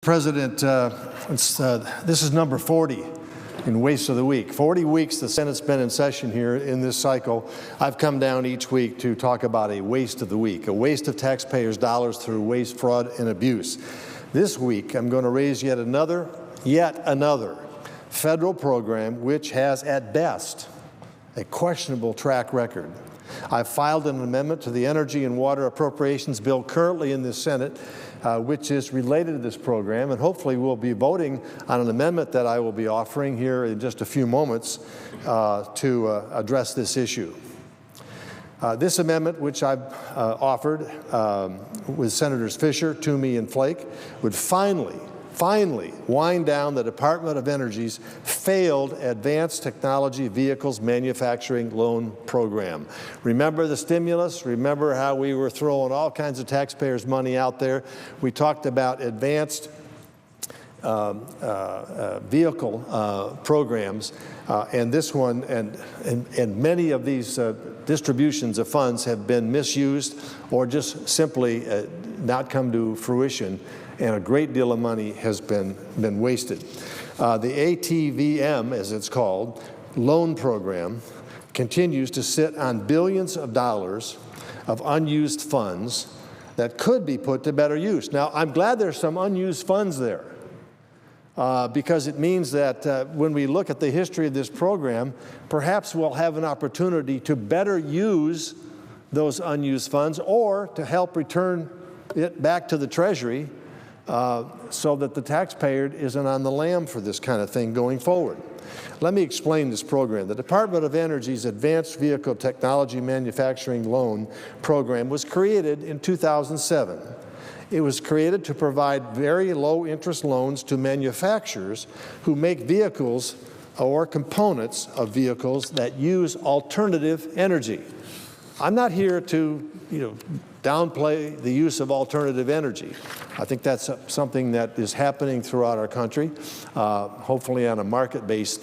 President, this is number 40 in Waste of the Week. 40 weeks the Senate's been in session here in this cycle. I've come down each week to talk about a waste of the week, a waste of taxpayers' dollars through waste, fraud, and abuse. This week, I'm going to raise yet another federal program which has, at best, a questionable track record. I've filed an amendment to the Energy and Water Appropriations Bill currently in the Senate, which is related to this program, and hopefully we'll be voting on an amendment that I will be offering here in just a few moments to address this issue. This amendment, which I've offered with Senators Fisher, Toomey, and Flake, would finally wind down the Department of Energy's failed Advanced Technology Vehicles Manufacturing Loan Program. Remember the stimulus? Remember how we were throwing all kinds of taxpayers' money out there? We talked about advanced vehicle programs, and this one and many of these distributions of funds have been misused or just simply not come to fruition, and a great deal of money has been wasted. The ATVM, as it's called, loan program continues to sit on billions of dollars of unused funds that could be put to better use. Now, I'm glad there's some unused funds there because it means that when we look at the history of this program, perhaps we'll have an opportunity to better use those unused funds or to help return it back to the Treasury so that the taxpayer isn't on the lam for this kind of thing going forward. Let me explain this program. The Department of Energy's Advanced Vehicle Technology Manufacturing Loan Program was created in 2007. It was created to provide very low-interest loans to manufacturers who make vehicles or components of vehicles that use alternative energy. I'm not here to, downplay the use of alternative energy. I think that's something that is happening throughout our country, hopefully on a market-based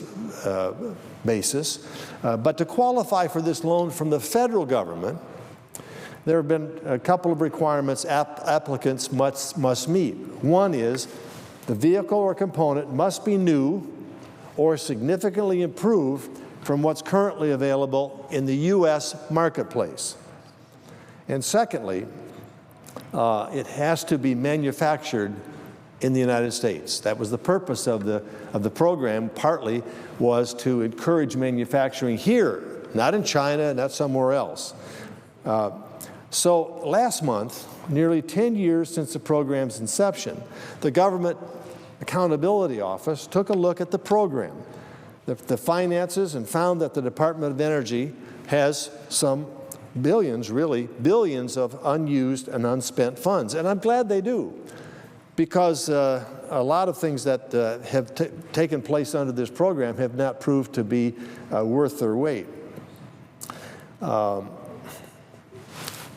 basis. But to qualify for this loan from the federal government, there have been a couple of requirements applicants must meet. One is the vehicle or component must be new or significantly improved from what's currently available in the U.S. marketplace. And secondly, it has to be manufactured in the United States. That was the purpose of the program, partly was to encourage manufacturing here, not in China, not somewhere else. So last month, nearly 10 years since the program's inception, the Government Accountability Office took a look at the program, the finances, and found that the Department of Energy has some billions, really, billions of unused and unspent funds. And I'm glad they do, because a lot of things that have taken place under this program have not proved to be worth their weight.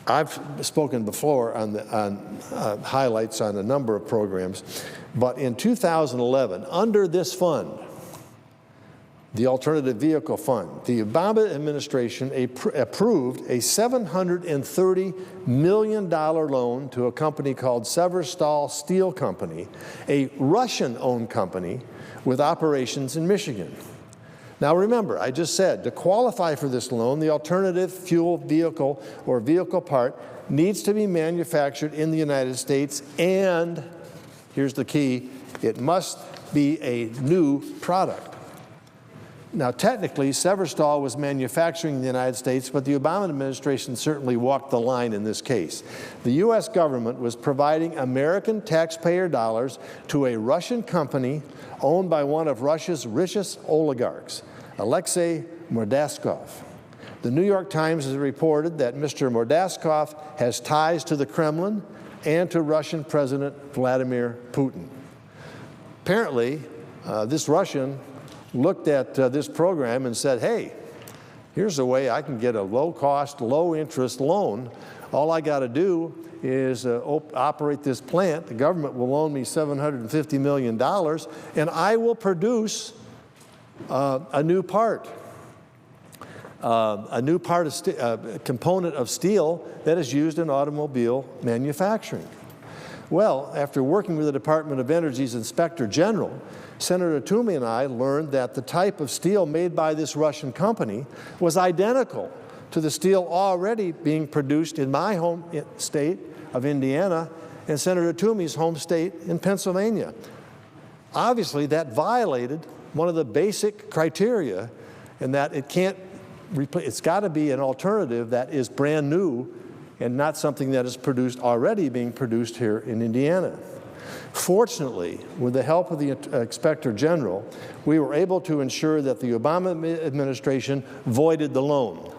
I've spoken before on highlights on a number of programs, but in 2011, under this fund, the Alternative Vehicle Fund, the Obama administration approved a $730 million loan to a company called Severstal Steel Company, a Russian-owned company with operations in Michigan. Now remember, I just said, to qualify for this loan, the alternative fuel vehicle or vehicle part needs to be manufactured in the United States, and here's the key, it must be a new product. Now, technically, Severstal was manufacturing in the United States, but the Obama administration certainly walked the line in this case. The U.S. government was providing American taxpayer dollars to a Russian company owned by one of Russia's richest oligarchs, Alexei Mordaskov. The New York Times has reported that Mr. Mordaskov has ties to the Kremlin and to Russian President Vladimir Putin. Apparently, this Russian looked at this program and said, hey, here's a way I can get a low-cost, low-interest loan. All I got to do is operate this plant. The government will loan me $750 million, and I will produce a new part of component of steel that is used in automobile manufacturing. Well, after working with the Department of Energy's Inspector General, Senator Toomey and I learned that the type of steel made by this Russian company was identical to the steel already being produced in my home state of Indiana and Senator Toomey's home state in Pennsylvania. Obviously, that violated one of the basic criteria in that it's got to be an alternative that is brand new and not something that is already being produced here in Indiana. Fortunately, with the help of the Inspector General, we were able to ensure that the Obama administration voided the loan.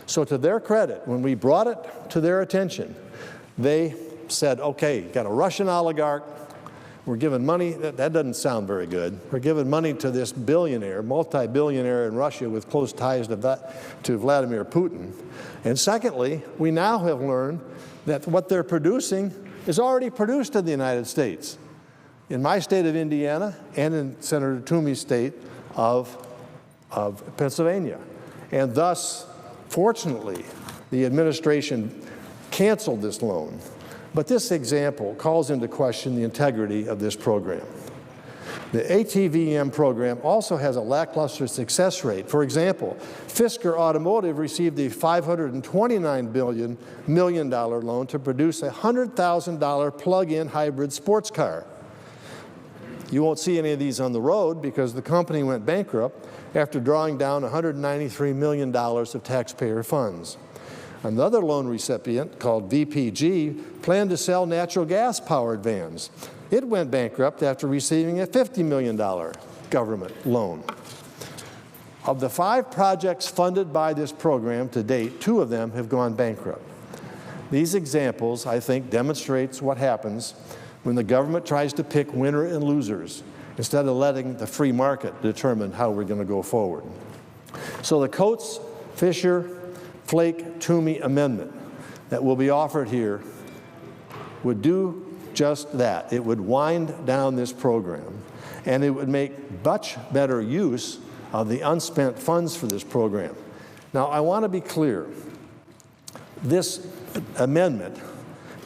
So to their credit, when we brought it to their attention, they said, okay, got a Russian oligarch, we're giving money, that doesn't sound very good. We're giving money to this billionaire, multi-billionaire in Russia with close ties to Vladimir Putin. And secondly, we now have learned that what they're producing is already produced in the United States, in my state of Indiana and in Senator Toomey's state of Pennsylvania. And thus, fortunately, the administration canceled this loan. But this example calls into question the integrity of this program. The ATVM program also has a lackluster success rate. For example, Fisker Automotive received a $529 million loan to produce a $100,000 plug-in hybrid sports car. You won't see any of these on the road because the company went bankrupt after drawing down $193 million of taxpayer funds. Another loan recipient, called VPG, planned to sell natural gas-powered vans. It went bankrupt after receiving a $50 million government loan. Of the 5 projects funded by this program to date, 2 of them have gone bankrupt. These examples, I think, demonstrates what happens when the government tries to pick winner and losers instead of letting the free market determine how we're going to go forward. So the Coates, Fisher, Flake, Toomey amendment that will be offered here would do just that. It would wind down this program, and it would make much better use of the unspent funds for this program. Now, I want to be clear. This amendment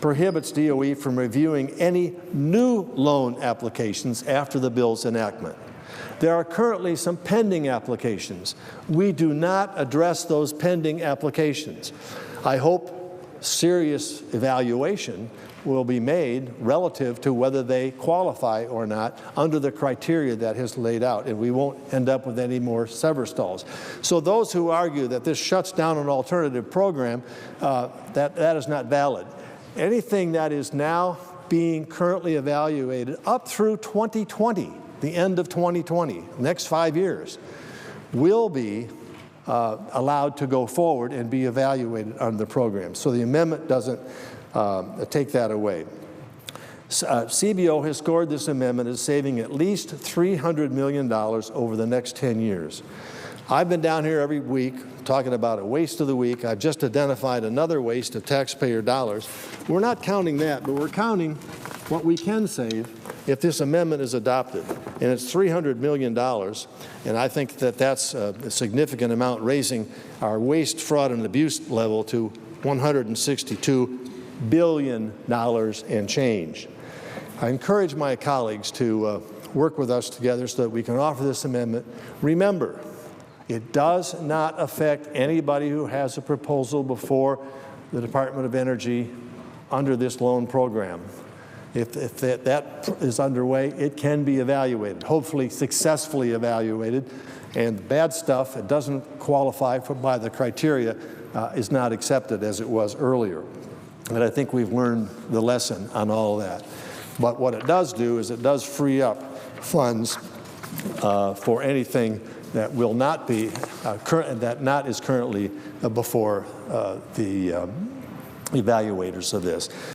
prohibits DOE from reviewing any new loan applications after the bill's enactment. There are currently some pending applications. We do not address those pending applications. I hope serious evaluation will be made relative to whether they qualify or not under the criteria that is laid out, and we won't end up with any more Severstalls. So those who argue that this shuts down an alternative program, that is not valid. Anything that is now being currently evaluated up through 2020, the end of 2020, next 5 years, will be allowed to go forward and be evaluated under the program. So the amendment doesn't take that away. CBO has scored this amendment as saving at least $300 million over the next 10 years. I've been down here every week talking about a waste of the week. I've just identified another waste of taxpayer dollars. We're not counting that, but we're counting what we can save if this amendment is adopted. And it's $300 million, and I think that that's a significant amount, raising our waste, fraud, and abuse level to $162 billion and change. I encourage my colleagues to work with us together so that we can offer this amendment. Remember, it does not affect anybody who has a proposal before the Department of Energy under this loan program. If that is underway, it can be evaluated, hopefully successfully evaluated, and bad stuff that doesn't qualify by the criteria is not accepted as it was earlier. And I think we've learned the lesson on all of that. But what it does do is it does free up funds for anything that will not be is currently before the evaluators of this.